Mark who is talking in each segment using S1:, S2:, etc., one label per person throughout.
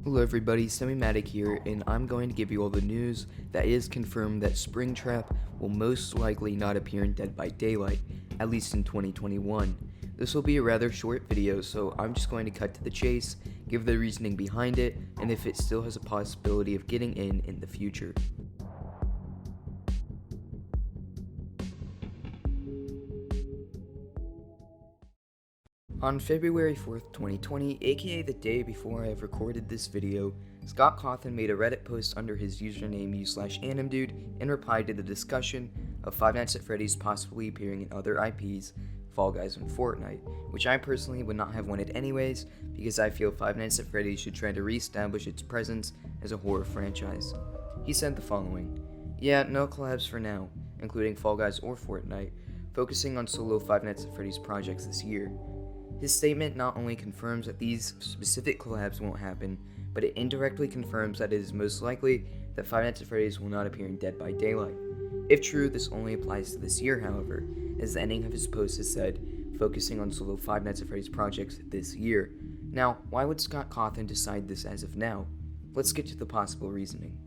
S1: Hello everybody, Semimatic here, and I'm going to give you all the news that is confirmed that Springtrap will most likely not appear in Dead by Daylight, at least in 2021. This will be a rather short video, so I'm just going to cut to the chase, give the reasoning behind it, and if it still has a possibility of getting in the future. On February 4th, 2020, aka the day before I have recorded this video, Scott Cawthon made a Reddit post under his username u/animdude in reply to the discussion of Five Nights at Freddy's possibly appearing in other IPs, Fall Guys and Fortnite, which I personally would not have wanted anyways, because I feel Five Nights at Freddy's should try to re-establish its presence as a horror franchise. He said the following: "Yeah, no collabs for now, including Fall Guys or Fortnite, focusing on solo Five Nights at Freddy's projects this year." His statement not only confirms that these specific collabs won't happen, but it indirectly confirms that it is most likely that Five Nights at Freddy's will not appear in Dead by Daylight. If true, this only applies to this year, however, as the ending of his post has said, focusing on solo Five Nights at Freddy's projects this year. Now, why would Scott Cawthon decide this as of now? Let's get to the possible reasoning.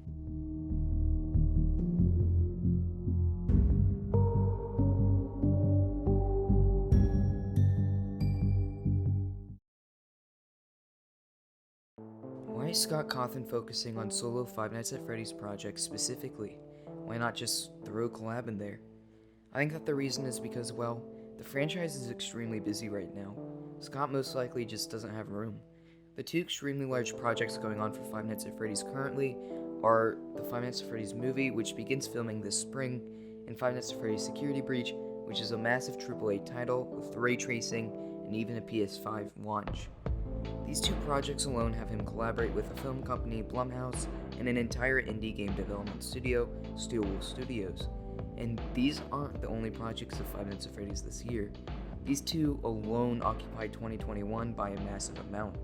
S1: Why is Scott Cawthon focusing on solo Five Nights at Freddy's projects specifically? Why not just throw a collab in there? I think that the reason is because, well, the franchise is extremely busy right now. Scott most likely just doesn't have room. The two extremely large projects going on for Five Nights at Freddy's currently are the Five Nights at Freddy's movie, which begins filming this spring, and Five Nights at Freddy's Security Breach, which is a massive AAA title with ray tracing and even a PS5 launch. These two projects alone have him collaborate with a film company, Blumhouse, and an entire indie game development studio, Steelwool Studios. And these aren't the only projects of Five Nights at Freddy's this year. These two alone occupy 2021 by a massive amount.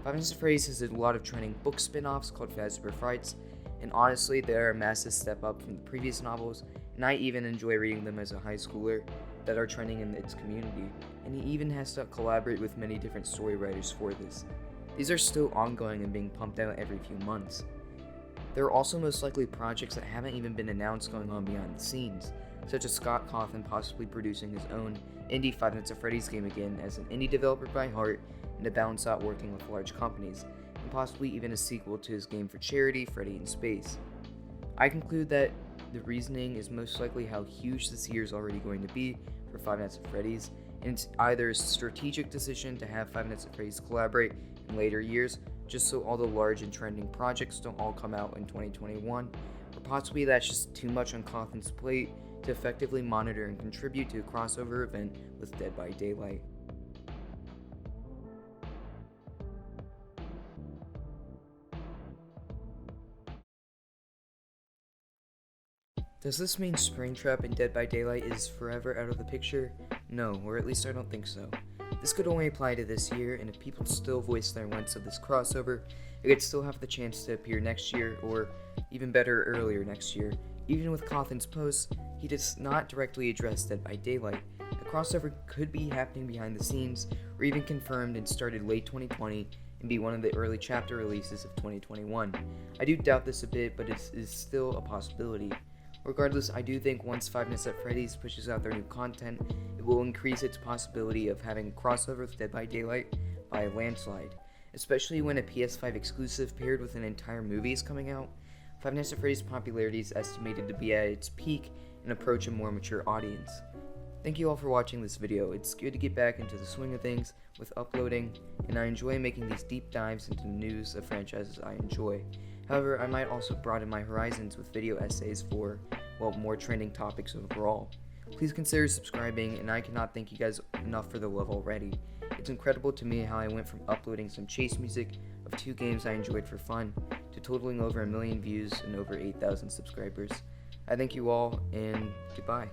S1: Five Nights at Freddy's has a lot of trending book spin-offs called Fazbear Frights, and honestly, they are a massive step up from the previous novels, and I even enjoy reading them as a high schooler that are trending in its community, and he even has to collaborate with many different story writers for this. These are still ongoing and being pumped out every few months. There are also most likely projects that haven't even been announced going on behind the scenes, such as Scott Cawthon possibly producing his own indie Five Nights at Freddy's game again as an indie developer by heart and to balance out working with large companies, and possibly even a sequel to his game for charity, Freddy in Space. I conclude that the reasoning is most likely how huge this year is already going to be for Five Nights at Freddy's, and it's either a strategic decision to have Five Nights at Freddy's collaborate in later years, just so all the large and trending projects don't all come out in 2021, or possibly that's just too much on Cawthon's plate to effectively monitor and contribute to a crossover event with Dead by Daylight. Does this mean Springtrap and Dead by Daylight is forever out of the picture? No, or at least I don't think so. This could only apply to this year, and if people still voice their wants of this crossover, it could still have the chance to appear next year, or even better, earlier next year. Even with Cawthon's posts, he does not directly address Dead by Daylight. The crossover could be happening behind the scenes, or even confirmed and started late 2020, and be one of the early chapter releases of 2021. I do doubt this a bit, but it is still a possibility. Regardless, I do think once Five Nights at Freddy's pushes out their new content, it will increase its possibility of having a crossover with Dead by Daylight by a landslide, especially when a PS5 exclusive paired with an entire movie is coming out. Five Nights at Freddy's popularity is estimated to be at its peak and approach a more mature audience. Thank you all for watching this video. It's good to get back into the swing of things with uploading, and I enjoy making these deep dives into the news of franchises I enjoy. However, I might also broaden my horizons with video essays for, well, more trending topics overall. Please consider subscribing, and I cannot thank you guys enough for the love already. It's incredible to me how I went from uploading some chase music of 2 games I enjoyed for fun to totaling over 1 million views and over 8,000 subscribers. I thank you all, and goodbye.